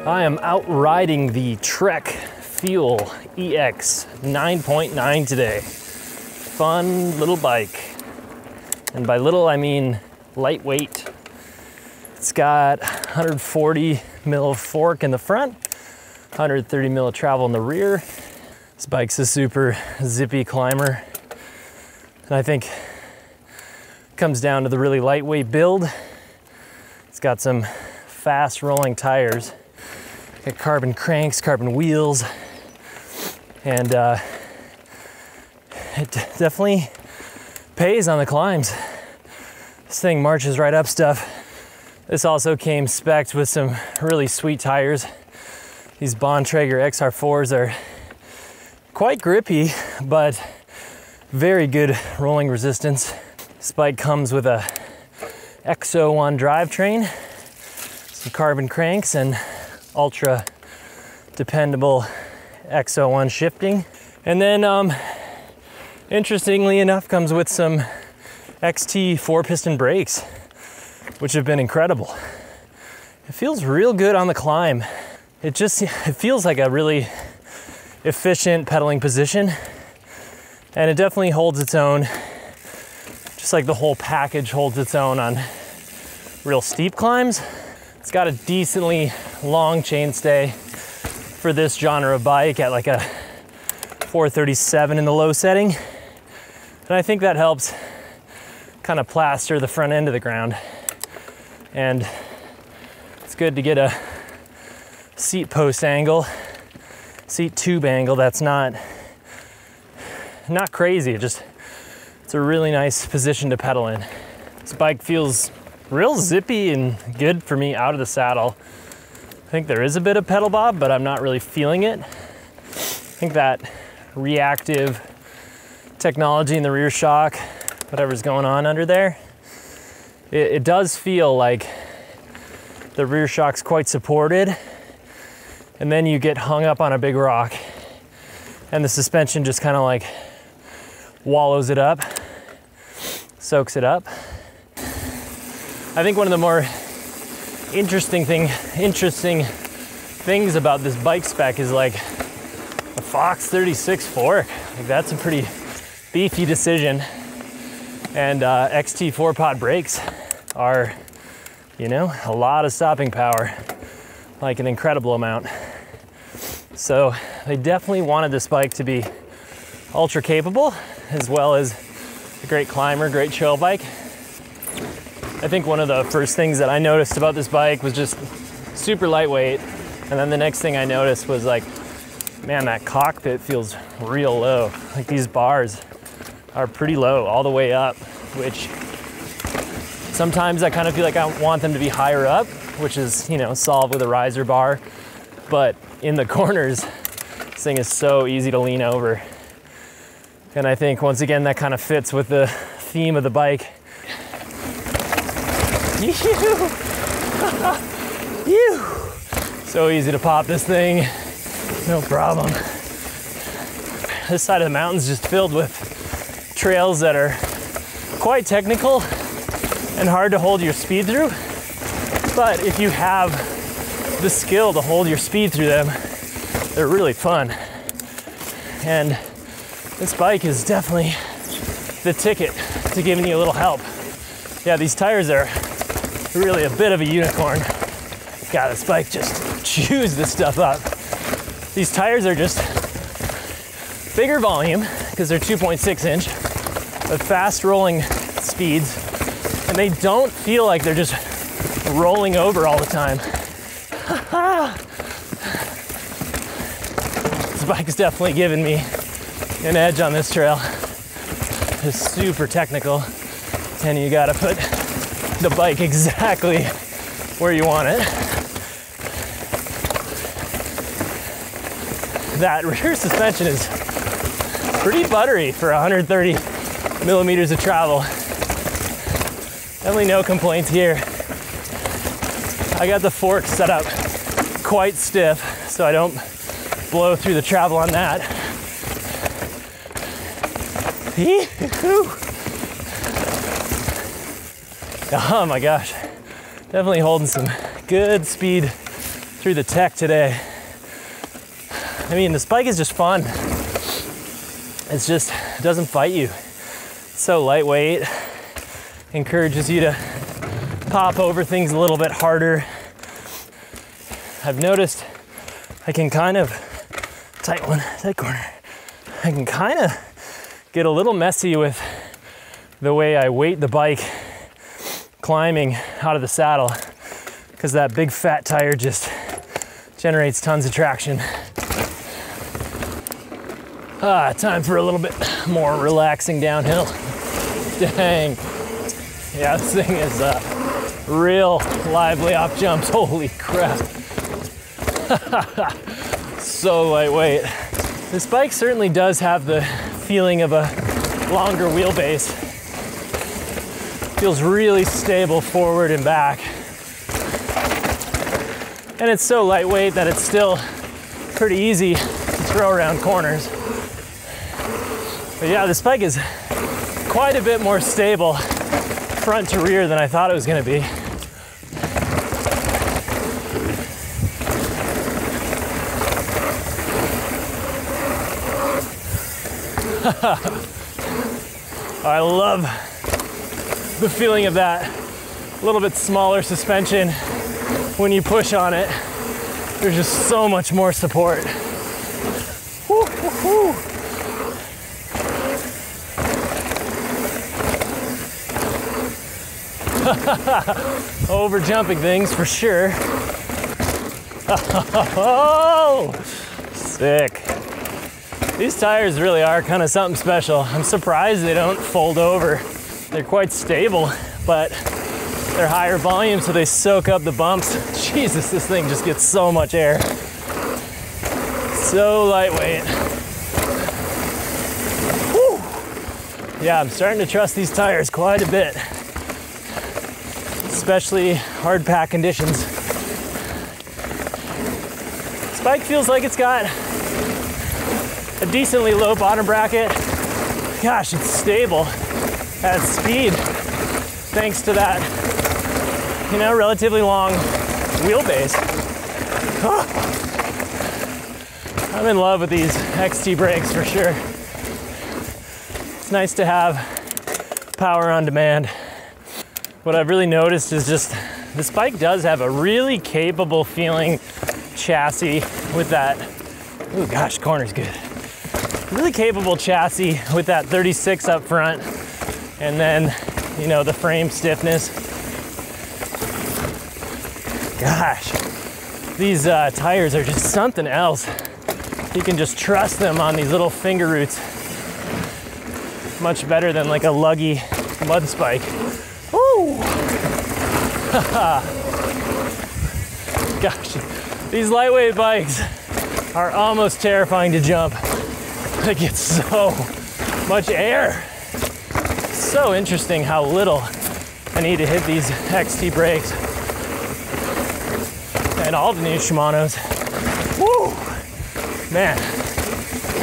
I am out riding the Trek Fuel EX 9.9 today. Fun little bike. And by little, I mean lightweight. It's got 140 mil fork in the front, 130 mil travel in the rear. This bike's a super zippy climber. And I think it comes down to the really lightweight build. It's got some fast rolling tires, got carbon cranks, carbon wheels, and it definitely pays on the climbs. This thing marches right up stuff. This also came spec'd with some really sweet tires. These Bontrager XR4s are quite grippy, but very good rolling resistance. This bike comes with a XO1 drivetrain, some carbon cranks, and ultra dependable XO1 shifting. And then, interestingly enough, comes with some XT 4-piston brakes, which have been incredible. It feels real good on the climb. It feels like a really efficient pedaling position, and it definitely holds its own, just like the whole package holds its own on real steep climbs. It's got a decently long chainstay for this genre of bike at like a 437 in the low setting. And I think that helps kind of plaster the front end of the ground. And it's good to get a seat post angle, seat tube angle that's not crazy. It's a really nice position to pedal in. This bike feels real zippy and good for me out of the saddle. I think there is a bit of pedal bob, but I'm not really feeling it. I think that reactive technology in the rear shock, whatever's going on under there, it does feel like the rear shock's quite supported, and then you get hung up on a big rock and the suspension just kind of like wallows it up, soaks it up. I think one of the more interesting things about this bike spec is like a Fox 36 fork. Like, that's a pretty beefy decision. And XT 4-pod brakes are, you know, a lot of stopping power, like an incredible amount. So they definitely wanted this bike to be ultra capable, as well as a great climber, great trail bike. I think one of the first things that I noticed about this bike was just super lightweight. And then the next thing I noticed was like, man, that cockpit feels real low. Like, these bars are pretty low all the way up, which sometimes I kind of feel like I want them to be higher up, which is, you know, solved with a riser bar. But in the corners, this thing is so easy to lean over. And I think, once again, that kind of fits with the theme of the bike. So easy to pop this thing, no problem. This side of the mountain's just filled with trails that are quite technical and hard to hold your speed through. But if you have the skill to hold your speed through them, they're really fun. And this bike is definitely the ticket to giving you a little help. Yeah, these tires are really a bit of a unicorn. God, this bike just chews this stuff up. These tires are just bigger volume because they're 2.6 inch, but fast rolling speeds, and they don't feel like they're just rolling over all the time. This bike is definitely giving me an edge on this trail. It's super technical, and you gotta put the bike exactly where you want it. That rear suspension is pretty buttery for 130 millimeters of travel. Definitely no complaints here. I got the fork set up quite stiff so I don't blow through the travel on that. Oh my gosh, definitely holding some good speed through the tech today. I mean, this bike is just fun. It's just, it doesn't fight you. It's so lightweight, encourages you to pop over things a little bit harder. I've noticed I can kind of, tight corner. I can kind of get a little messy with the way I weight the bike climbing out of the saddle, because that big fat tire just generates tons of traction. Time for a little bit more relaxing downhill. Dang. Yeah, this thing is real lively off jumps. Holy crap. So lightweight. This bike certainly does have the feeling of a longer wheelbase. Feels really stable forward and back. And it's so lightweight that it's still pretty easy to throw around corners. But yeah, this bike is quite a bit more stable front to rear than I thought it was going to be. I love the feeling of that little bit smaller suspension. When you push on it, there's just so much more support. Woo, woo, woo. Over jumping things for sure. Oh, sick. These tires really are kind of something special. I'm surprised they don't fold over. They're quite stable, but they're higher volume, so they soak up the bumps. Jesus, this thing just gets so much air. So lightweight. Whew. Yeah, I'm starting to trust these tires quite a bit, especially hard pack conditions. This bike feels like it's got a decently low bottom bracket. Gosh, it's stable at speed thanks to that, you know, relatively long wheelbase. Oh. I'm in love with these XT brakes for sure. It's nice to have power on demand. What I've really noticed is just this bike does have a really capable feeling chassis with that, oh gosh, corner's good. Really capable chassis with that 36 up front, and then, you know, the frame stiffness. Gosh, these tires are just something else. You can just trust them on these little finger roots. Much better than like a luggy mud spike. Woo! Gosh, these lightweight bikes are almost terrifying to jump. They get so much air. So interesting how little I need to hit these XT brakes. And all the new Shimano's. Woo! Man,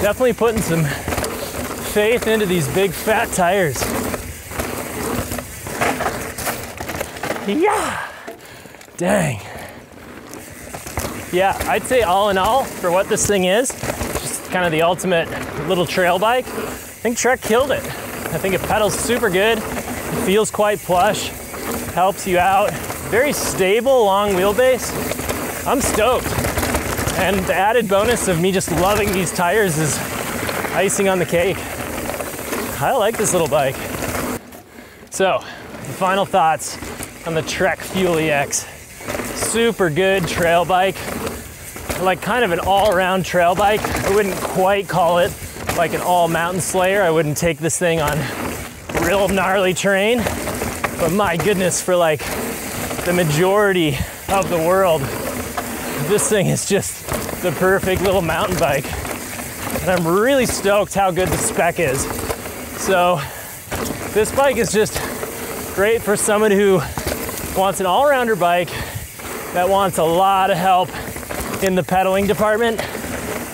definitely putting some faith into these big fat tires. Yeah! Dang. Yeah, I'd say all in all, for what this thing is, just kind of the ultimate little trail bike, I think Trek killed it. I think it pedals super good, it feels quite plush, helps you out. Very stable, long wheelbase. I'm stoked. And the added bonus of me just loving these tires is icing on the cake. I like this little bike. So, the final thoughts on the Trek Fuel EX. Super good trail bike. Like kind of an all-around trail bike. I wouldn't quite call it like an all mountain slayer. I wouldn't take this thing on real gnarly terrain, but my goodness, for like the majority of the world, this thing is just the perfect little mountain bike. And I'm really stoked how good the spec is. So this bike is just great for someone who wants an all-rounder bike that wants a lot of help in the pedaling department.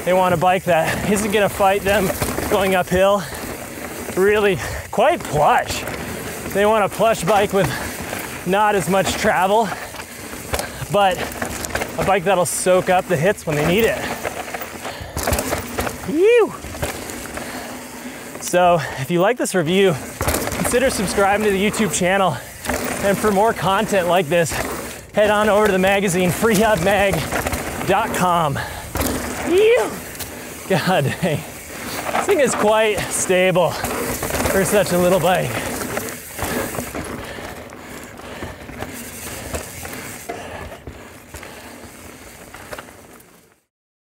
They want a bike that isn't gonna fight them going uphill. Really quite plush. They want a plush bike with not as much travel, but A bike that'll soak up the hits when they need it. Whew. So if you like this review, consider subscribing to the YouTube channel. And for more content like this, head on over to the magazine, freehubmag.com. God dang, this thing is quite stable for such a little bike.